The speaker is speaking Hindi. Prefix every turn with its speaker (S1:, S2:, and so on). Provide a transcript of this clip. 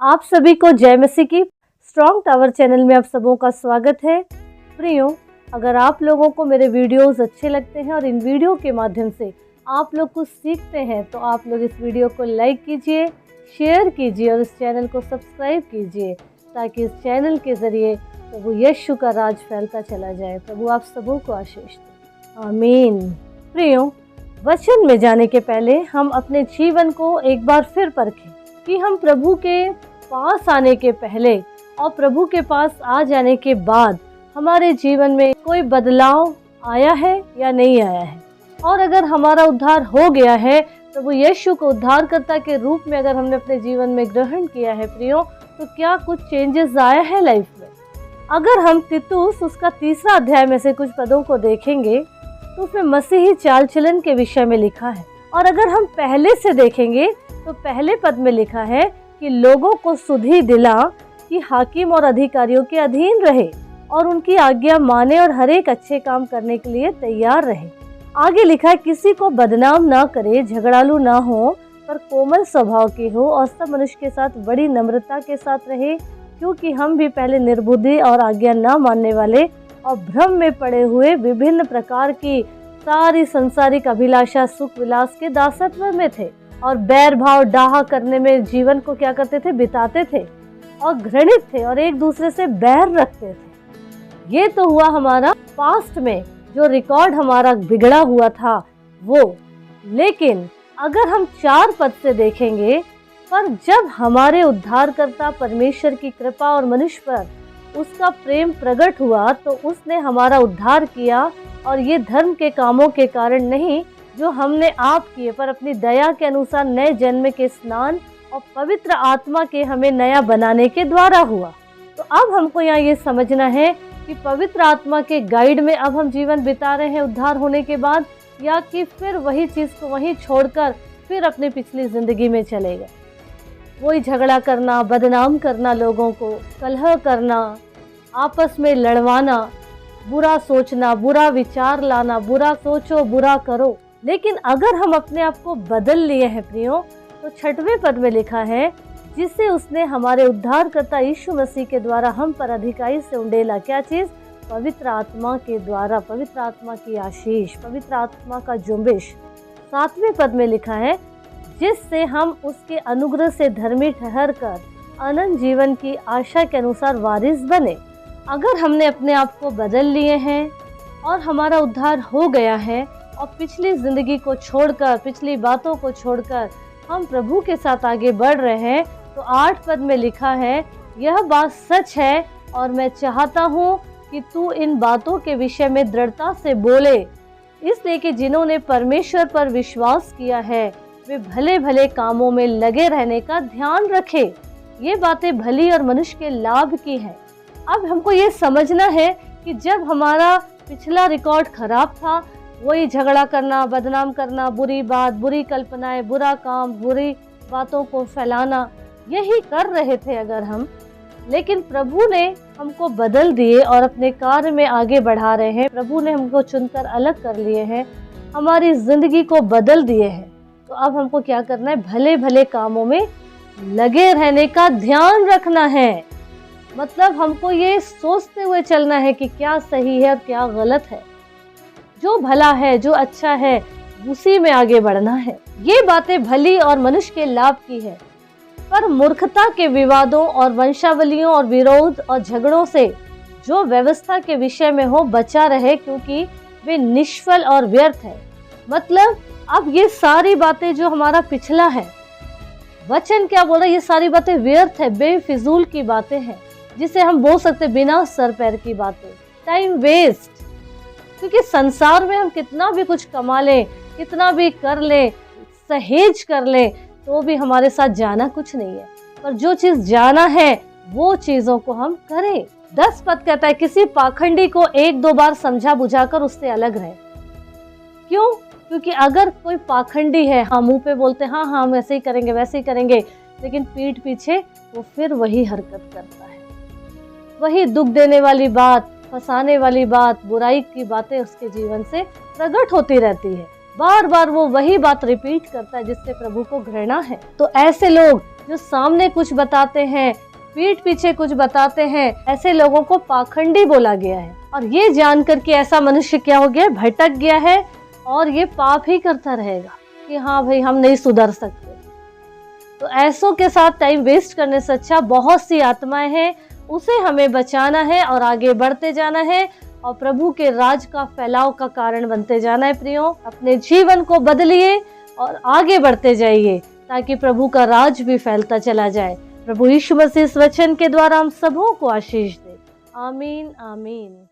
S1: आप सभी को जय मसीह की स्ट्रॉन्ग टावर चैनल में आप सबों का स्वागत है। प्रियो, अगर आप लोगों को मेरे वीडियोस अच्छे लगते हैं और इन वीडियो के माध्यम से आप लोग कुछ सीखते हैं तो आप लोग इस वीडियो को लाइक कीजिए, शेयर कीजिए और इस चैनल को सब्सक्राइब कीजिए ताकि इस चैनल के ज़रिए प्रभु यीशु का राज फैलता चला जाए। प्रभु आप सबों को आशीष दे, आमीन। प्रियो, वचन में जाने के पहले हम अपने जीवन को एक बार फिर परखें कि हम प्रभु के पास आने के पहले और प्रभु के पास आ जाने के बाद हमारे जीवन में कोई बदलाव आया है या नहीं आया है। और अगर हमारा उद्धार हो गया है, प्रभु यीशु को उद्धारकर्ता के रूप में अगर हमने अपने जीवन में ग्रहण किया है प्रियो, तो क्या कुछ चेंजेस आया है लाइफ में। अगर हम तीतुस उसका 3 अध्याय में से कुछ पदों को देखेंगे तो उसमें मसीही चाल चलन के विषय में लिखा है। और अगर हम पहले से देखेंगे तो पहले पद में लिखा है कि लोगों को सुधि दिला कि हाकिम और अधिकारियों के अधीन रहे और उनकी आज्ञा माने और हर एक अच्छे काम करने के लिए तैयार रहे। आगे लिखा है किसी को बदनाम ना करे, झगड़ालू ना हो, पर कोमल स्वभाव के हो और सब मनुष्य के साथ बड़ी नम्रता के साथ रहे, क्योंकि हम भी पहले निर्बुद्धि और आज्ञा ना मानने वाले और भ्रम में पड़े हुए विभिन्न प्रकार की सारी संसारिक अभिलाषा सुख विलास के दासत्व में थे और बैर भाव डाहा करने में जीवन को क्या करते थे, बिताते थे और घृणित थे और एक दूसरे से बैर रखते थे। ये तो हुआ हमारा पास्ट में जो रिकॉर्ड हमारा बिगड़ा हुआ था वो। लेकिन अगर हम 4 पद से देखेंगे, पर जब हमारे उद्धारकर्ता परमेश्वर की कृपा और मनुष्य पर उसका प्रेम प्रकट हुआ तो उसने हमारा उद्धार किया, और ये धर्म के कामों के कारण नहीं जो हमने आप किए, पर अपनी दया के अनुसार नए जन्म के स्नान और पवित्र आत्मा के हमें नया बनाने के द्वारा हुआ। तो अब हमको यहाँ ये समझना है कि पवित्र आत्मा के गाइड में अब हम जीवन बिता रहे हैं उद्धार होने के बाद, या कि फिर वही चीज़ को वहीं छोड़कर फिर अपनी पिछली ज़िंदगी में चले गए। वही झगड़ा करना, बदनाम करना, लोगों को कलह करना, आपस में लड़वाना, बुरा सोचना, बुरा विचार लाना, बुरा सोचो बुरा करो। लेकिन अगर हम अपने आप को बदल लिए हैं प्रियो, तो 6वें पद में लिखा है जिसे उसने हमारे उद्धारकर्ता यीशु मसीह के द्वारा हम पर अधिकारी से उंडेला। क्या चीज़? पवित्र आत्मा के द्वारा, पवित्र आत्मा की आशीष, पवित्र आत्मा का जुम्बिश। 7वें पद में लिखा है जिससे हम उसके अनुग्रह से धर्मी ठहर कर अनंत जीवन की आशा के अनुसार वारिस बने। अगर हमने अपने आप को बदल लिए हैं और हमारा उद्धार हो गया है और पिछली ज़िंदगी को छोड़कर, पिछली बातों को छोड़कर हम प्रभु के साथ आगे बढ़ रहे हैं, तो 8 पद में लिखा है यह बात सच है और मैं चाहता हूँ कि तू इन बातों के विषय में दृढ़ता से बोले, इसलिए कि जिन्होंने परमेश्वर पर विश्वास किया है वे भले भले कामों में लगे रहने का ध्यान रखे। ये बातें भली और मनुष्य के लाभ की हैं। अब हमको ये समझना है कि जब हमारा पिछला रिकॉर्ड खराब था, वही झगड़ा करना, बदनाम करना, बुरी बात, बुरी कल्पनाएं, बुरा काम, बुरी बातों को फैलाना, यही कर रहे थे अगर हम, लेकिन प्रभु ने हमको बदल दिए और अपने कार्य में आगे बढ़ा रहे हैं। प्रभु ने हमको चुनकर अलग कर लिए हैं, हमारी जिंदगी को बदल दिए हैं। तो अब हमको क्या करना है? भले भले कामों में लगे रहने का ध्यान रखना है। मतलब हमको ये सोचते हुए चलना है कि क्या सही है और क्या गलत है, जो भला है, जो अच्छा है, उसी में आगे बढ़ना है। ये बातें भली और मनुष्य के लाभ की है, पर मूर्खता के विवादों और वंशावलियों और विरोध और झगड़ों से जो व्यवस्था के विषय में हो बचा रहे, क्योंकि वे निष्फल और व्यर्थ है। मतलब अब ये सारी बातें जो हमारा पिछला है, वचन क्या बोल रहा है, ये सारी बातें व्यर्थ है, बेफिजूल की बातें हैं, जिसे हम बोल सकते बिना सर पैर की बातें, टाइम वेस्ट। क्योंकि संसार में हम कितना भी कुछ कमा लें, कितना भी कर लें, सहेज कर लें, तो भी हमारे साथ जाना कुछ नहीं है। पर जो चीज़ जाना है वो चीज़ों को हम करें। 10 पद कहता है किसी पाखंडी को 1-2 बार समझा बुझाकर उससे अलग रहे। क्यों? क्योंकि अगर कोई पाखंडी है, हाँ मुंह पे बोलते हैं हाँ हाँ हम ऐसे ही करेंगे वैसे ही करेंगे, लेकिन पीठ पीछे वो फिर वही हरकत करता है, वही दुख देने वाली बात, फंसाने वाली बात, बुराई की बातें उसके जीवन से प्रकट होती रहती है। बार बार वो वही बात रिपीट करता है जिससे प्रभु को घृणा है। तो ऐसे लोग जो सामने कुछ बताते हैं, पीठ पीछे कुछ बताते हैं, ऐसे लोगों को पाखंडी बोला गया है। और ये जानकर कि ऐसा मनुष्य क्या हो गया, भटक गया है और ये पाप ही करता रहेगा कि हाँ भाई हम नहीं सुधर सकते। तो ऐसों के साथ टाइम वेस्ट करने से अच्छा बहुत सी आत्माएं हैं, उसे हमें बचाना है और आगे बढ़ते जाना है और प्रभु के राज का फैलाव का कारण बनते जाना है। प्रियो, अपने जीवन को बदलिए और आगे बढ़ते जाइए ताकि प्रभु का राज भी फैलता चला जाए। प्रभु यीशु मसीह इस वचन के द्वारा हम सबों को आशीष दे। आमीन आमीन।